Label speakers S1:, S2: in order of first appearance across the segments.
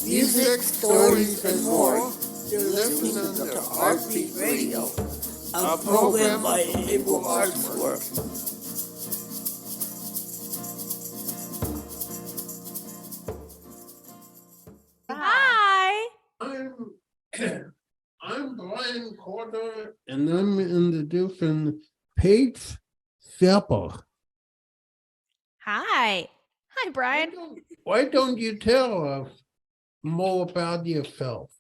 S1: music, stories, and more. You're listening to Artbeat Radio, a program by Able Artwork.
S2: Hi.
S3: I'm Brian Corder, and I'm introducing Paige Zilba.
S2: Hi. Hi, Brian.
S3: Why don't you tell us more about yourself?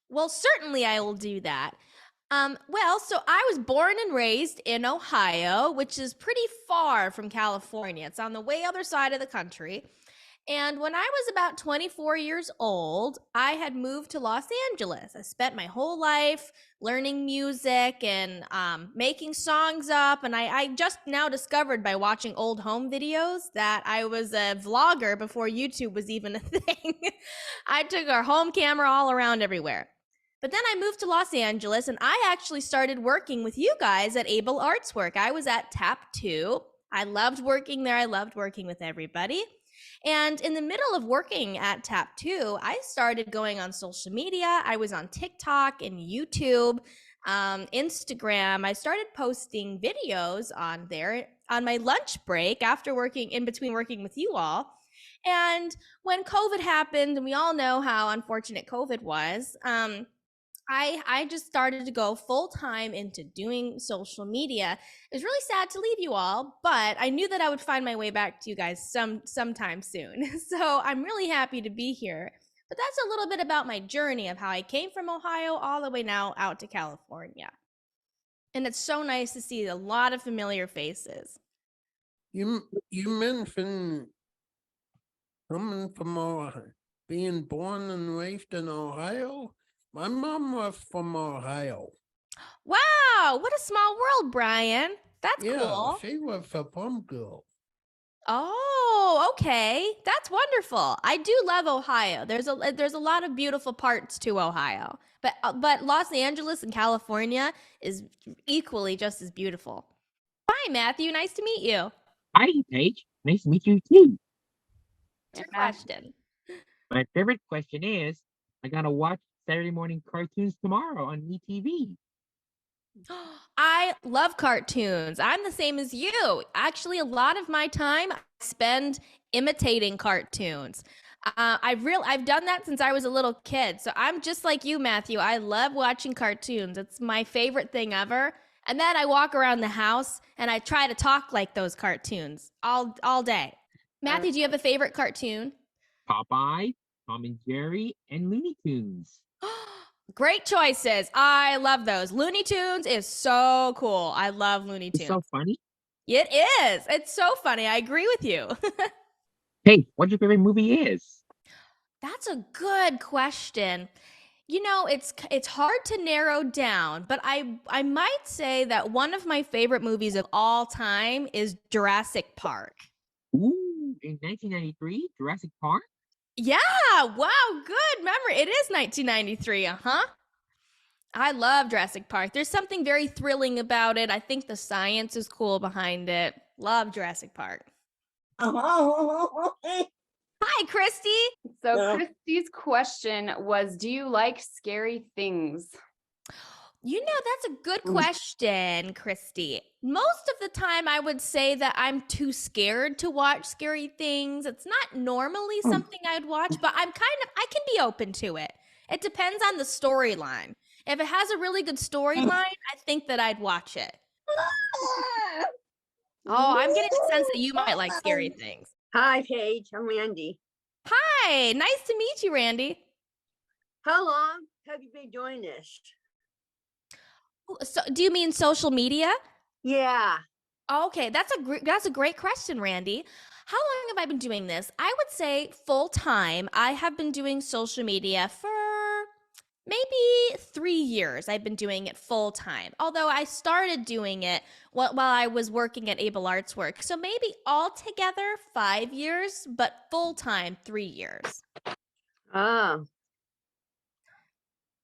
S2: Well, certainly I will do that. So I was born and raised in Ohio, which is pretty far from California. It's on the way other side of the country. And when I was about 24 years old, I had moved to Los Angeles. I spent my whole life learning music and making songs up. And I just now discovered by watching old home videos that I was a vlogger before YouTube was even a thing. I took our home camera all around everywhere. But then I moved to Los Angeles and I actually started working with you guys at Able Artwork. I was at Tap 2. I loved working there. I loved working with everybody. And in the middle of working at Tap 2, I started going on social media. I was on TikTok and YouTube, Instagram. I started posting videos on there on my lunch break after working, in between working with you all. And when COVID happened, and we all know how unfortunate COVID was, I just started to go full time into doing social media. It was really sad to leave you all, but I knew that I would find my way back to you guys sometime soon. So I'm really happy to be here. But that's a little bit about my journey of how I came from Ohio all the way now out to California. And it's so nice to see a lot of familiar faces.
S3: You mentioned coming from Ohio, being born and raised in Ohio. My mom was from Ohio.
S2: Wow, what a small world, Brian. That's cool.
S3: She was a farm girl.
S2: Oh, okay. That's wonderful. I do love Ohio. There's a lot of beautiful parts to Ohio. But Los Angeles and California is equally just as beautiful. Hi, Matthew. Nice to meet you.
S4: Hi, Paige. Nice to meet you too.
S2: What's your question?
S4: My favorite question is, I gotta watch Saturday morning cartoons tomorrow on ETV.
S2: I love cartoons. I'm the same as you. Actually, a lot of my time I spend imitating cartoons. I've done that since I was a little kid. So I'm just like you, Matthew. I love watching cartoons. It's my favorite thing ever. And then I walk around the house and I try to talk like those cartoons all day. Matthew, do you have a favorite cartoon?
S4: Popeye, Tom and Jerry, and Looney Tunes.
S2: Great choices. I love those. Looney Tunes is so cool. I love Looney Tunes.
S4: It's so funny.
S2: It is. It's so funny. I agree with you.
S4: Hey, what your favorite movie is?
S2: That's a good question. You know, it's hard to narrow down, but I might say that one of my favorite movies of all time is Jurassic Park.
S4: Ooh, in 1993, Jurassic Park?
S2: Yeah, wow, good memory. It is 1993, I love Jurassic Park. There's something very thrilling about it. I think the science is cool behind it. Love Jurassic Park. Hi, Christy.
S5: So Christy's question was, do you like scary things?
S2: You know, that's a good question, Christy. Most of the time, I would say that I'm too scared to watch scary things. It's not normally something I'd watch, but I can be open to it. It depends on the storyline. If it has a really good storyline, I think that I'd watch it. Oh, I'm getting the sense that you might like scary things.
S6: Hi, Paige. I'm Randy.
S2: Hi, nice to meet you, Randy.
S6: How long have you been doing this?
S2: So, do you mean social media?
S6: Yeah.
S2: Okay, that's a great question, Randy. How long have I been doing this? I would say full time. I have been doing social media for maybe 3 years. I've been doing it full time. Although I started doing it while I was working at Able Artwork. So maybe altogether 5 years, but full time 3 years.
S6: Oh.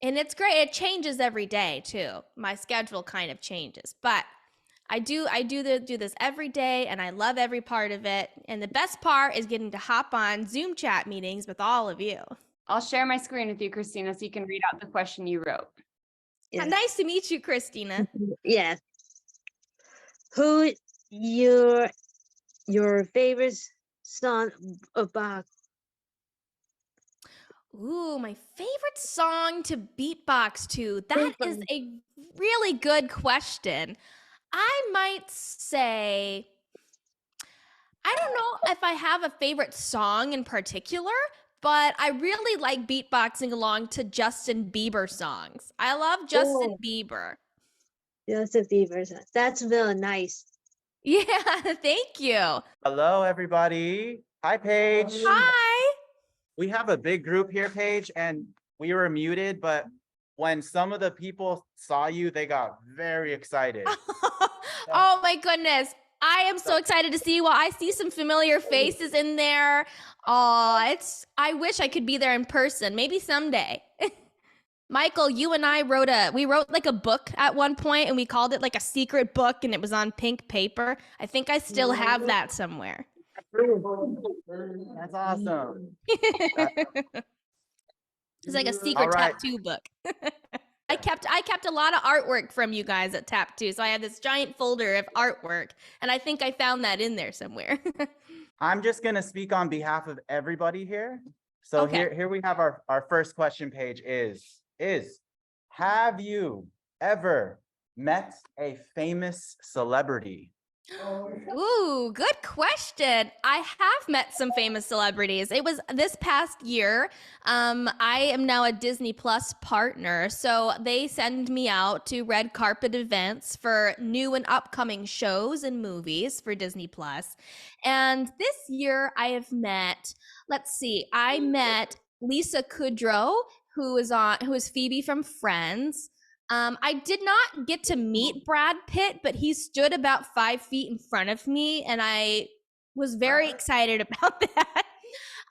S2: And it's great. It changes every day too. My schedule kind of changes, but do this every day, and I love every part of it. And the best part is getting to hop on Zoom chat meetings with all of you.
S5: I'll share my screen with you, Christina, so you can read out the question you wrote.
S6: Yeah.
S2: Nice to meet you, Christina.
S6: Yes. Who your favorite song about?
S2: Ooh, my favorite song to beatbox to. That is a really good question. I might say, I don't know if I have a favorite song in particular, but I really like beatboxing along to Justin Bieber songs. I love Justin Bieber.
S6: Justin Bieber. That's really nice.
S2: Yeah, thank you.
S7: Hello, everybody. Hi, Paige.
S2: Hi.
S7: We have a big group here, Paige, and we were muted, but when some of the people saw you, they got very excited.
S2: Oh my goodness. I am so excited to see you. Well, I see some familiar faces in there. Oh, I wish I could be there in person. Maybe someday. Michael, you and I wrote like a book at one point, and we called it like a secret book, and it was on pink paper. I think I still have that somewhere.
S7: That's awesome.
S2: It's like a secret tattoo book. I kept a lot of artwork from you guys at Tap 2. So I have this giant folder of artwork, and I think I found that in there somewhere.
S7: I'm just going to speak on behalf of everybody here. So
S2: Okay.
S7: here we have our first question, Paige, is have you ever met a famous celebrity?
S2: Ooh, good question. I have met some famous celebrities. It was this past year. I am now a Disney Plus partner, so they send me out to red carpet events for new and upcoming shows and movies for Disney Plus. And this year I have met, I met Lisa Kudrow, who is Phoebe from Friends. I did not get to meet Brad Pitt, but he stood about 5 feet in front of me, and I was very excited about that.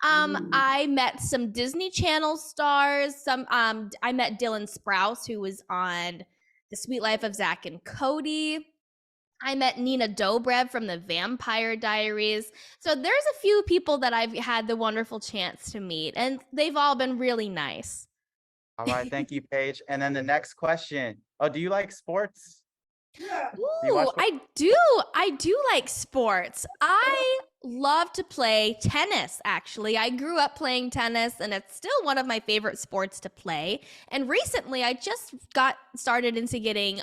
S2: I met some Disney Channel stars. I met Dylan Sprouse, who was on The Sweet Life of Zack and Cody. I met Nina Dobrev from the Vampire Diaries. So there's a few people that I've had the wonderful chance to meet, and they've all been really nice.
S7: All right, thank you, Paige. And then the next question. Oh, do you like sports?
S2: Ooh, I do like sports. I love to play tennis, actually. I grew up playing tennis, and it's still one of my favorite sports to play. And recently, I just got started into getting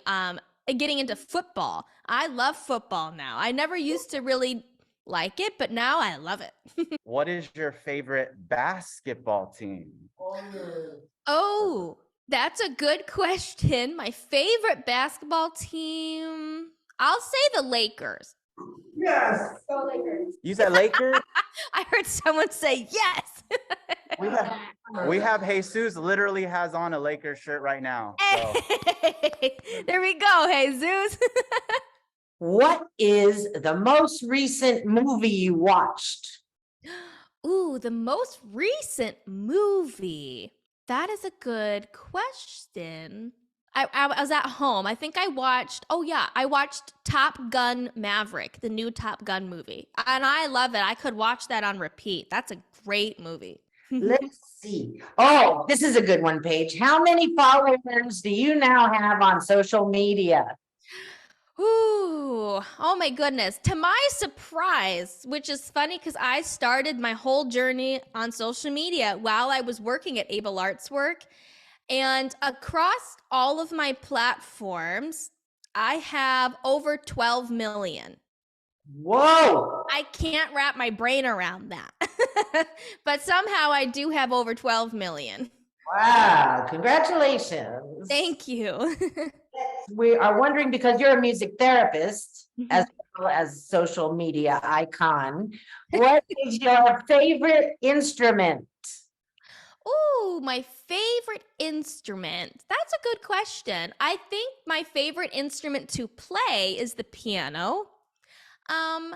S2: into football. I love football now. I never used to really like it, but now I love it.
S7: What is your favorite basketball team?
S2: Oh, that's a good question. My favorite basketball team, I'll say the Lakers.
S1: Yes.
S5: Go Lakers.
S7: You said Lakers?
S2: I heard someone say yes.
S7: We have Jesus literally has on a Lakers shirt right now. So.
S2: Hey, there we go, Jesus.
S8: What is the most recent movie you watched?
S2: Ooh, the most recent movie. That is a good question. I was at home. I think I watched Top Gun Maverick, the new Top Gun movie. And I love it. I could watch that on repeat. That's a great movie.
S8: Let's see. Oh, this is a good one, Paige. How many followers do you now have on social media?
S2: Ooh, oh my goodness. To my surprise, which is funny because I started my whole journey on social media while I was working at Able Arts Work. And across all of my platforms, I have over 12 million.
S8: Whoa.
S2: I can't wrap my brain around that. But somehow I do have over 12 million.
S8: Wow. Congratulations.
S2: Thank you.
S8: We are wondering, because you're a music therapist as well as social media icon, what is your favorite instrument?
S2: Ooh, my favorite instrument. That's a good question. I think my favorite instrument to play is the piano. I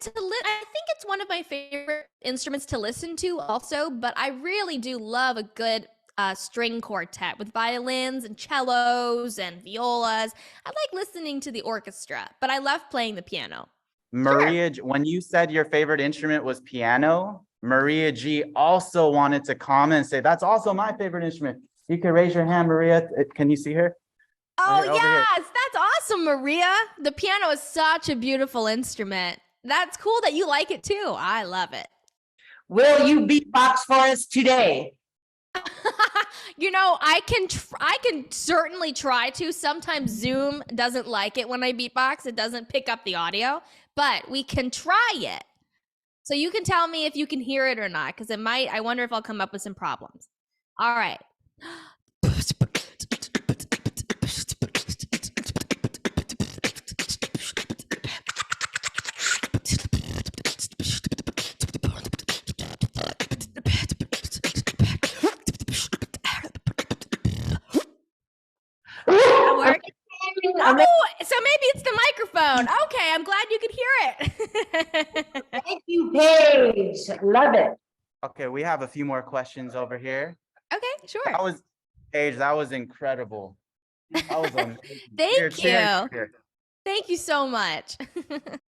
S2: think it's one of my favorite instruments to listen to also, but I really do love a good string quartet with violins and cellos and violas. I like listening to the orchestra, but I love playing the piano.
S7: Maria, when you said your favorite instrument was piano, Maria G also wanted to comment and say, that's also my favorite instrument. You can raise your hand, Maria. Can you see her?
S2: Oh,
S7: Over here.
S2: yes. That's awesome, Maria. The piano is such a beautiful instrument. That's cool that you like it too. I love it.
S8: Will you beatbox for us today?
S2: You know, I can certainly try to. Sometimes Zoom doesn't like it when I beatbox. It doesn't pick up the audio, but we can try it. So you can tell me if you can hear it or not, because it might. I wonder if I'll come up with some problems. All right. Oh, so maybe it's the microphone. Okay, I'm glad you could hear it.
S8: Thank you, Paige. Love it.
S7: Okay, we have a few more questions over here.
S2: Okay, sure.
S7: That was, Paige, that was incredible. That was amazing.
S2: Thank
S7: Cheers,
S2: you.
S7: cheers.
S2: Thank you so much.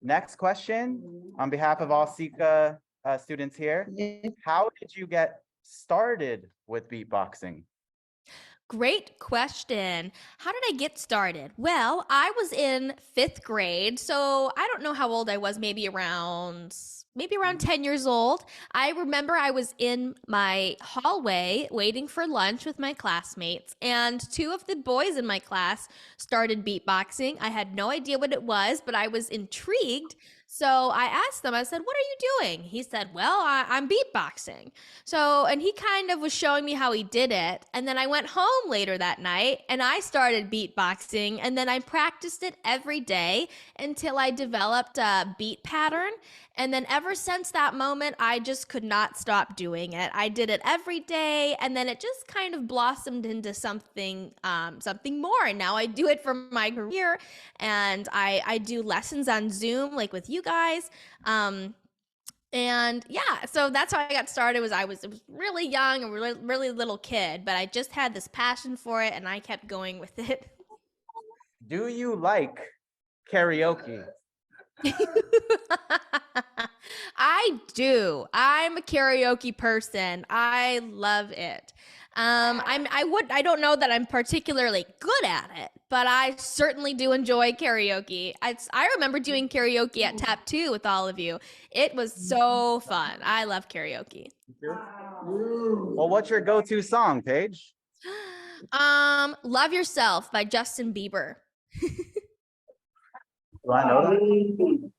S7: Next question, on behalf of all Sika students here, how did you get started with beatboxing?
S2: Great question. How did I get started? Well, I was in 5th grade, so I don't know how old I was, maybe around 10 years old. I remember I was in my hallway waiting for lunch with my classmates, and 2 of the boys in my class started beatboxing. I had no idea what it was, but I was intrigued. So I asked them, I said, what are you doing? He said, well, I'm beatboxing. So, and he kind of was showing me how he did it. And then I went home later that night and I started beatboxing. And then I practiced it every day until I developed a beat pattern. And then ever since that moment, I just could not stop doing it. I did it every day. And then it just kind of blossomed into something more. And now I do it for my career. And I do lessons on Zoom, like with you guys. And yeah, so that's how I got started. I was really young, a really little kid, but I just had this passion for it and I kept going with it.
S7: Do you like karaoke?
S2: I do. I'm a karaoke person. I love it. I don't know that I'm particularly good at it, but I certainly do enjoy karaoke. I remember doing karaoke at Tap 2 with all of you. It was so fun. I love karaoke.
S7: Well, what's your go-to song, Paige?
S2: Love Yourself by Justin Bieber.
S7: Do I know that?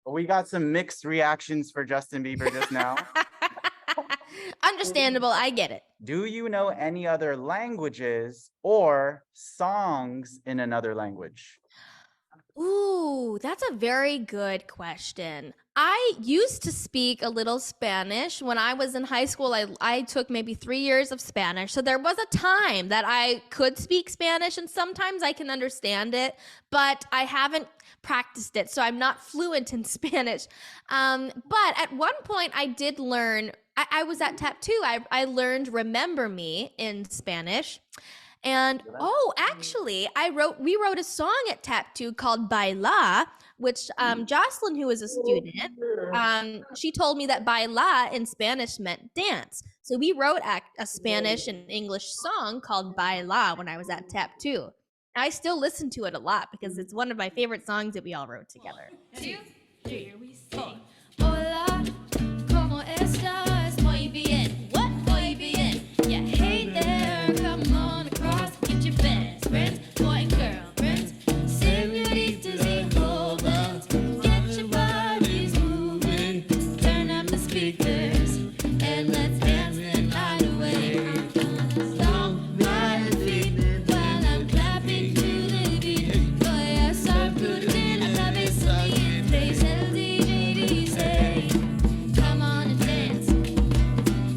S7: We got some mixed reactions for Justin Bieber just now.
S2: Understandable. I get it.
S7: Do you know any other languages or songs in another language?
S2: Ooh, that's a very good question. I used to speak a little Spanish. When I was in high school, I took maybe 3 years of Spanish. So there was a time that I could speak Spanish, and sometimes I can understand it, but I haven't practiced it. So I'm not fluent in Spanish. But at one point I did learn, I was at Tap 2. I learned Remember Me in Spanish. And actually, we wrote a song at Tap 2 called Baila, which Jocelyn, who is a student, she told me that baila in Spanish meant dance. So we wrote a Spanish and English song called Baila when I was at Tap 2. I still listen to it a lot because it's one of my favorite songs that we all wrote together. 2, 3, we sing. Hola, ¿cómo estás? Muy bien. What? Muy bien. Yeah, hey there, come on across. Get your best friends, boy and girlfriends, senoritas y jóvenes. Get your bodies moving, turn up the speakers, and let's dance the night away. Stomp my feet while I'm clapping to the beat. Voy a sacudir la cabeza mientras el DJ dice, come on and dance.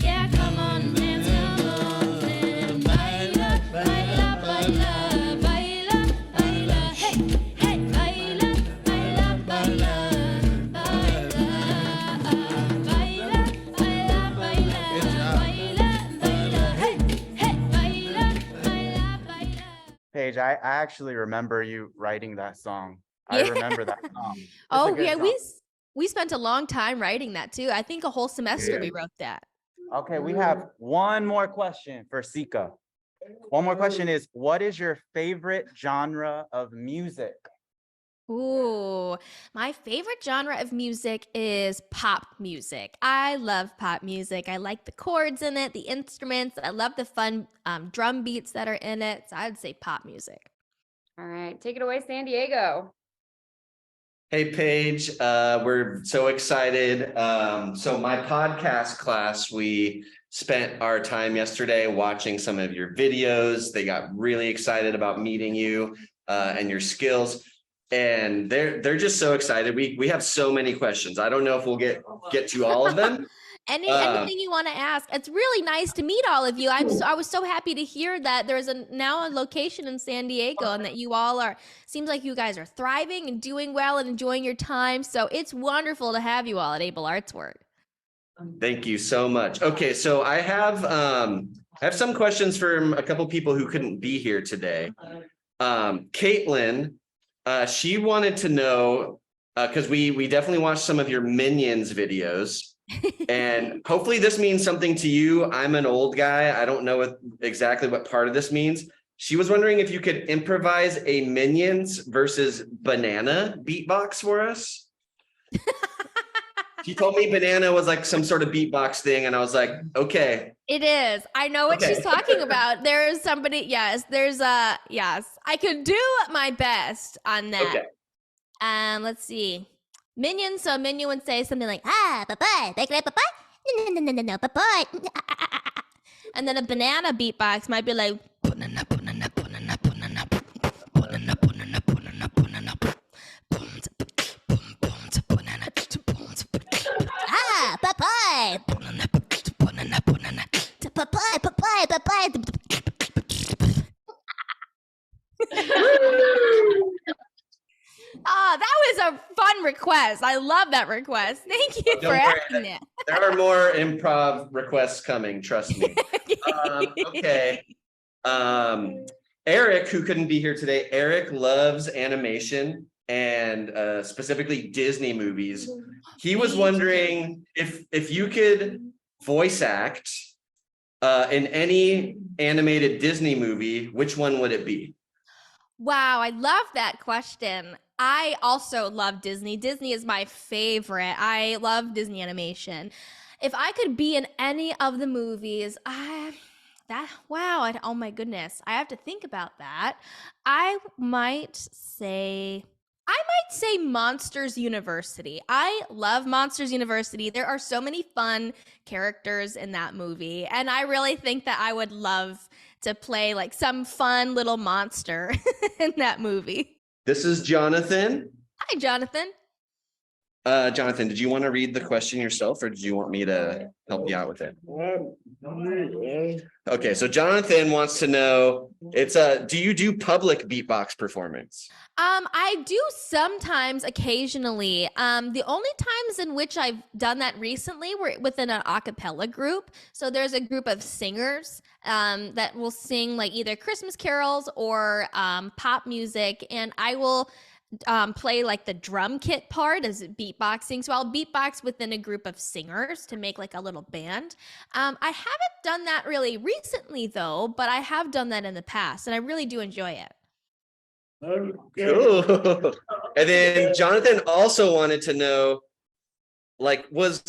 S2: Yeah, come on and dance, come on and baila, baila, baila, baila, baila, hey, hey, baila, baila, baila, baila, baila, baila, baila,
S7: Paige, I actually remember you writing that song. I
S2: Yeah.
S7: remember that song. It's a
S2: Oh
S7: good
S2: yeah,
S7: song.
S2: we spent a long time writing that too. I think a whole semester we wrote that.
S7: Okay, we have one more question for Sika. One more question is, what is your favorite genre of music?
S2: Ooh, my favorite genre of music is pop music. I love pop music. I like the chords in it, the instruments. I love the fun drum beats that are in it. So I'd say pop music.
S5: All right, take it away, San Diego.
S9: Hey, Paige, we're so excited. So my podcast class, we spent our time yesterday watching some of your videos. They got really excited about meeting you and your skills. And they're just so excited. We have so many questions. I don't know if we'll get to all of them.
S2: Anything you want to ask. It's really nice to meet all of you. I was so happy to hear that there's now a location in San Diego and that you all seems like you guys are thriving and doing well and enjoying your time. So it's wonderful to have you all at Able Artswork.
S9: Thank you so much. Okay, so I have some questions from a couple people who couldn't be here today. Caitlin, she wanted to know, because we definitely watched some of your Minions videos. And hopefully this means something to you. I'm an old guy. I don't know exactly what part of this means. She was wondering if you could improvise a Minions versus Banana beatbox for us. She told me Banana was like some sort of beatbox thing. And I was like, okay.
S2: It is. I know what she's talking about. There is somebody. Yes, yes. I could do my best on that.
S9: Okay.
S2: Let's see. Minion. So Minion would say something like, bye-bye, bye-bye, no, bye-bye. And then a Banana beatbox might be like, banana, banana, banana, banana, banana, banana, banana, banana, bye-bye, banana, banana, banana, bye-bye, bye-bye, bye-bye. Oh, that was a fun request. I love that request. Thank you for asking it.
S9: There are more improv requests coming, trust me. Okay. Eric, who couldn't be here today, Eric loves animation and specifically Disney movies. He was wondering if you could voice act in any animated Disney movie, which one would it be?
S2: Wow, I love that question. I also love Disney. Disney is my favorite. I love Disney animation. If I could be in any of the movies, oh my goodness. I have to think about that. I might say Monsters University. I love Monsters University. There are so many fun characters in that movie. And I really think that I would love to play like some fun little monster in that movie.
S9: This is Jonathan.
S2: Hi, Jonathan.
S9: Jonathan, did you want to read the question yourself or did you want me to help you out with it? Okay, so Jonathan wants to know, do you do public beatbox performance?
S2: I do sometimes, occasionally. The only times in which I've done that recently were within an a cappella group. So there's a group of singers that will sing like either Christmas carols or pop music, and I will play like the drum kit part as beatboxing. So I'll beatbox within a group of singers to make like a little band. I haven't done that really recently though, but I have done that in the past and I really do enjoy it.
S9: Cool. And then Jonathan also wanted to know, like, was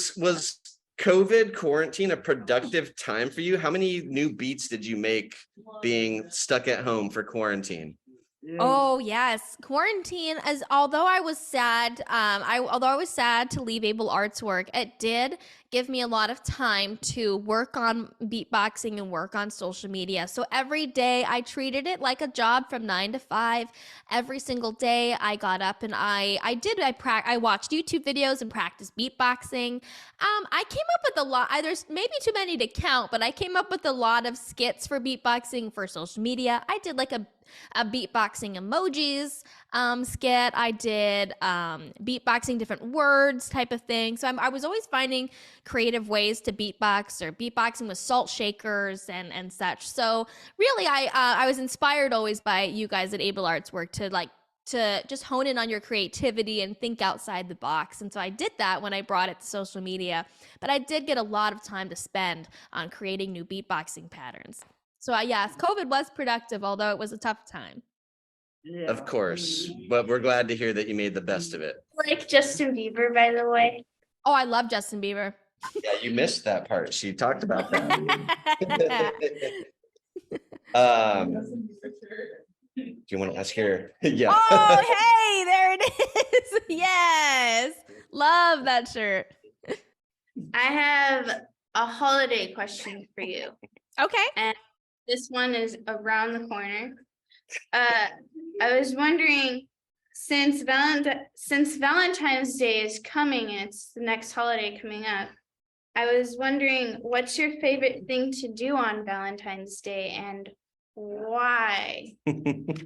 S9: COVID quarantine a productive time for you? How many new beats did you make being stuck at home for quarantine?
S2: Oh yes, quarantine. Although I was sad to leave Able Artswork, it did give me a lot of time to work on beatboxing and work on social media. So every day I treated it like a job from 9 to 5. Every single day I got up and I watched YouTube videos and practiced beatboxing. I came up with a lot. There's maybe too many to count, but I came up with a lot of skits for beatboxing for social media. I did like a a beatboxing emojis skit. I did beatboxing different words type of thing. So I was always finding creative ways to beatbox, or beatboxing with salt shakers and such. So really, I was inspired always by you guys at Able Arts work to just hone in on your creativity and think outside the box. And so I did that when I brought it to social media, but I did get a lot of time to spend on creating new beatboxing patterns. So yes, COVID was productive, although it was a tough time.
S9: Of course, but we're glad to hear that you made the best of it.
S10: Like Justin Bieber, by the way.
S2: Oh, I love Justin Bieber.
S9: Yeah, you missed that part. She talked about that. Do you want to ask her? Yeah.
S2: Oh, hey, there it is. Yes. Love that shirt.
S10: I have a holiday question for you.
S2: Okay.
S10: And this one is around the corner. I was wondering, since Valentine's Day is coming, and it's the next holiday coming up, I was wondering, what's your favorite thing to do on Valentine's Day and why?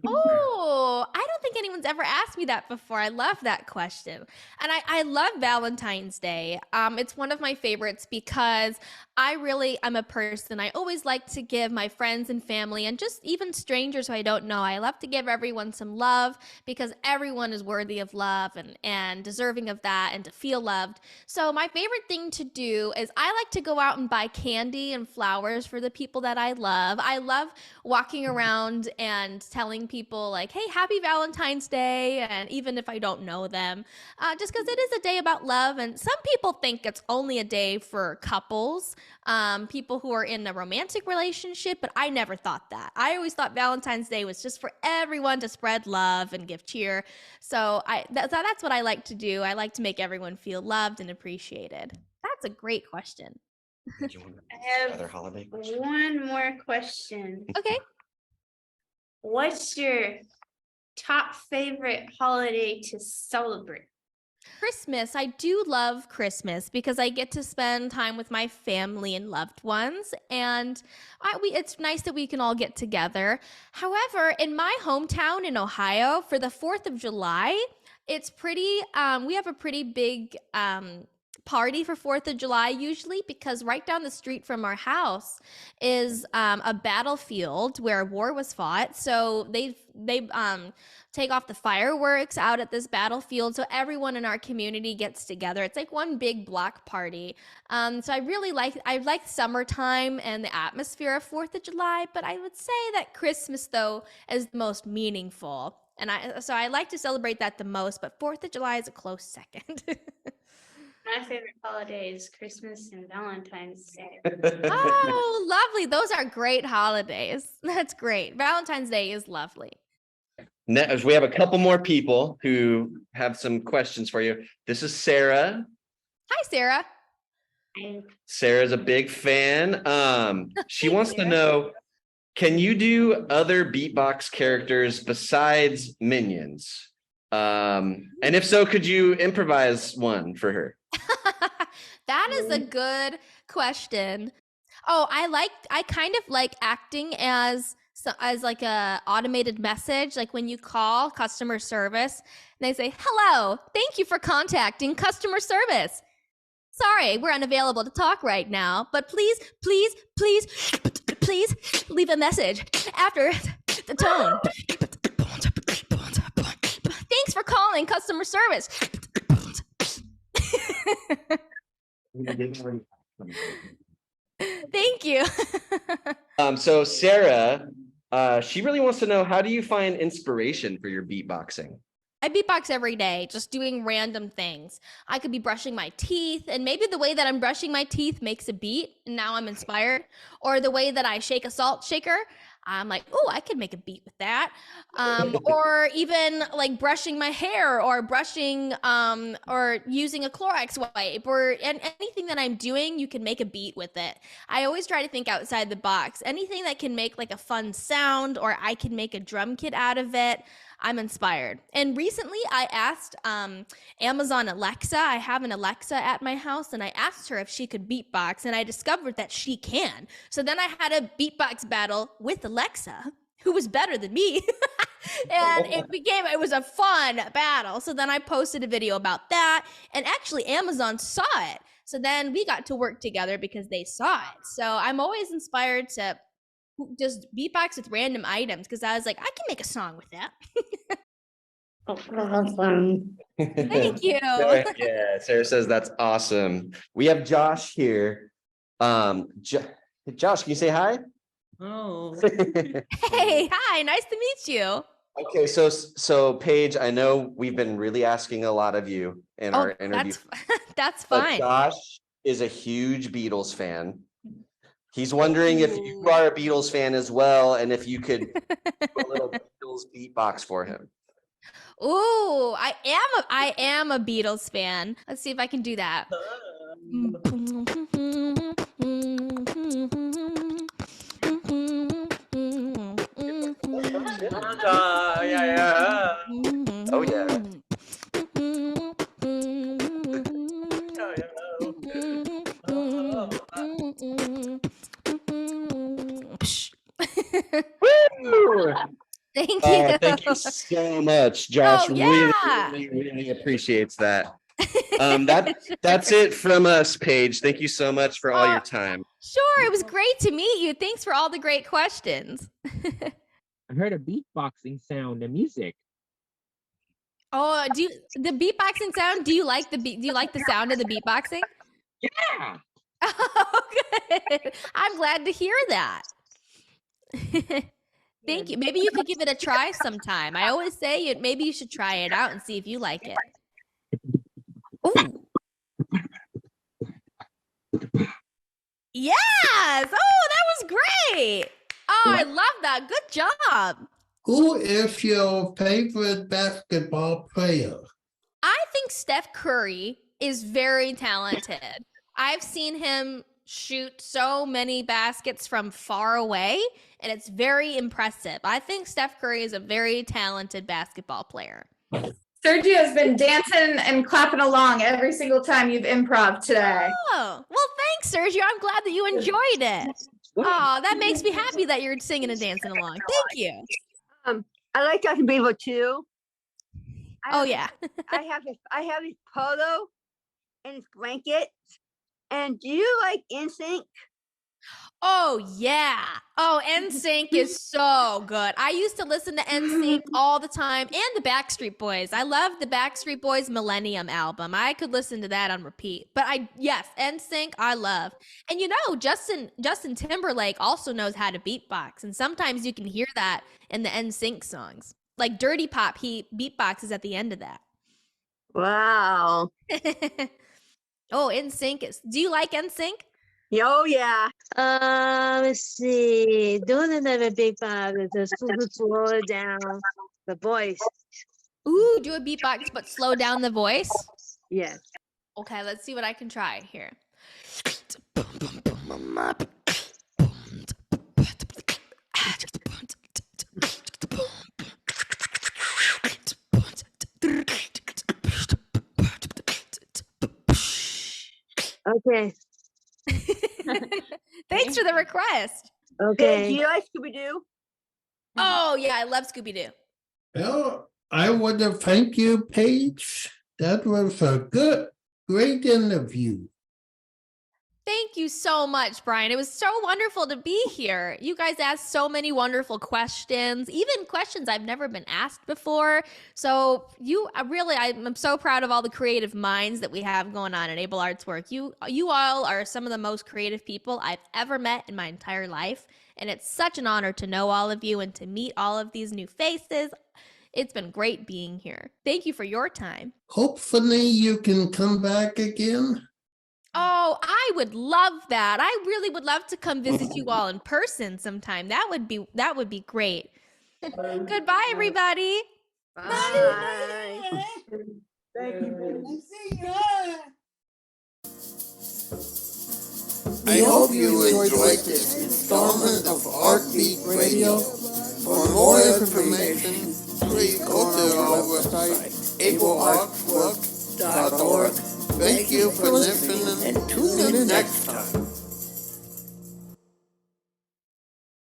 S2: Oh, I don't think anyone's ever asked me that before. I love that question. And I love Valentine's Day. It's one of my favorites because I'm a person. I always like to give my friends and family and just even strangers who I don't know. I love to give everyone some love because everyone is worthy of love and deserving of that and to feel loved. So my favorite thing to do is I like to go out and buy candy and flowers for the people that I love. I love walking around and telling people like, hey, happy Valentine's Day. And even if I don't know them, just because it is a day about love. And some people think it's only a day for couples, people who are in a romantic relationship, but I never thought that. I always thought Valentine's Day was just for everyone to spread love and give cheer. So that's what I like to do. I like to make everyone feel loved and appreciated. That's a great question.
S10: I have
S9: Other holiday question?
S10: one more question.
S2: Okay.
S10: What's your top favorite holiday to celebrate?
S2: Christmas. I do love Christmas because I get to spend time with my family and loved ones, and it's nice that we can all get together. However, in my hometown in Ohio, for the 4th of July, it's pretty, we have a pretty big party for 4th of July usually, because right down the street from our house is a battlefield where a war was fought. So they take off the fireworks out at this battlefield, so everyone in our community gets together. It's like one big block party. So I like summertime and the atmosphere of 4th of July, but I would say that Christmas though is the most meaningful. And so I like to celebrate that the most, but 4th of July is a close second.
S10: My favorite holiday is Christmas and Valentine's Day.
S2: Oh, lovely. Those are great holidays. That's great. Valentine's Day is lovely.
S9: Next, we have a couple more people who have some questions for you. This is Sarah.
S2: Hi, Sarah.
S9: Sarah's a big fan. She wants to know, can you do other beatbox characters besides Minions? And if so, could you improvise one for her?
S2: That is a good question. Oh, I kind of like acting as like a automated message, like when you call customer service and they say, hello, thank you for contacting customer service. Sorry, we're unavailable to talk right now, but please leave a message after the tone. Thanks for calling customer service. Thank you.
S9: So Sarah, she really wants to know, how do you find inspiration for your beatboxing?
S2: I beatbox every day, just doing random things. I could be brushing my teeth, and maybe the way that I'm brushing my teeth makes a beat, and now I'm inspired. Or the way that I shake a salt shaker, I'm like, oh, I could make a beat with that. Or even like brushing my hair, or brushing, or using a Clorox wipe, or anything that I'm doing, you can make a beat with it. I always try to think outside the box. Anything that can make like a fun sound, or I can make a drum kit out of it, I'm inspired. And recently I asked Amazon Alexa, I have an Alexa at my house, and I asked her if she could beatbox, and I discovered that she can. So then I had a beatbox battle with Alexa, who was better than me. And it was a fun battle. So then I posted a video about that, and actually Amazon saw it. So then we got to work together because they saw it. So I'm always inspired to just beatbox with random items because I was like, I can make a song with that.
S6: Awesome.
S2: Thank you.
S9: Yeah, Sarah says that's awesome. We have Josh here. Josh, can you say hi?
S11: Oh.
S2: Hey, hi, nice to meet you.
S9: Okay, so Paige, I know we've been really asking a lot of you in our interview.
S2: That's
S9: but
S2: fine.
S9: Josh is a huge Beatles fan. He's wondering if you are a Beatles fan as well, and if you could do a little Beatles beatbox for him.
S2: Ooh, I am a Beatles fan. Let's see if I can do that.
S11: Yeah.
S9: Oh yeah.
S2: Thank you.
S9: Thank you so much, Josh.
S2: Oh, yeah.
S9: Really appreciates that. That's it from us, Paige. Thank you so much for all your time.
S2: Sure, it was great to meet you. Thanks for all the great questions.
S4: I heard a beatboxing sound and music.
S2: Oh, the beatboxing sound? Do you like the sound of the beatboxing?
S4: Yeah.
S2: Oh, good. I'm glad to hear that. Thank you. Maybe you could give it a try sometime. I always say maybe you should try it out and see if you like it. Ooh. Yes. Oh, that was great. Oh, I love that. Good job.
S3: Who is your favorite basketball player?
S2: I think Steph Curry is very talented. I've seen him shoot so many baskets from far away, and it's very impressive. I think Steph Curry is a very talented basketball player.
S12: Sergio's been dancing and clapping along every single time you've improv today.
S2: Oh, well, thanks, Sergio. I'm glad that you enjoyed it. Oh, that makes me happy that you're singing and dancing along. Thank you.
S13: I like Justin Bieber too.
S2: Yeah.
S13: I have his polo and his blanket. And do you like NSYNC?
S2: Oh, yeah. Oh, NSYNC is so good. I used to listen to NSYNC all the time, and the Backstreet Boys. I love the Backstreet Boys Millennium album. I could listen to that on repeat. But yes, NSYNC I love. And Justin Timberlake also knows how to beatbox, and sometimes you can hear that in the NSYNC songs. Like Dirty Pop, he beatboxes at the end of that.
S13: Wow.
S2: Oh, NSYNC do you like NSYNC?
S13: Oh yeah.
S6: Let's see. Doing another big box. Just slow down the voice.
S2: Ooh, do a beatbox, but slow down the voice?
S6: Yes.
S2: Okay, let's see what I can try here.
S6: Okay.
S2: Thanks for the request.
S6: Okay.
S13: Do you like Scooby-Doo?
S2: Oh, yeah, I love Scooby-Doo.
S3: Well, I want to thank you, Paige. That was a great interview.
S2: Thank you so much, Brian. It was so wonderful to be here. You guys asked so many wonderful questions, even questions I've never been asked before. So I'm so proud of all the creative minds that we have going on at Able Arts Work. You all are some of the most creative people I've ever met in my entire life. And it's such an honor to know all of you and to meet all of these new faces. It's been great being here. Thank you for your time.
S3: Hopefully you can come back again.
S2: Oh, I would love that. I really would love to come visit you all in person sometime. That would be great. Goodbye, everybody.
S13: Bye.
S11: Thank you.
S1: I hope you enjoyed this installment of Artbeat Radio. For more information, please go to our website, ableartwork.org. Thank you for listening and tune in next time.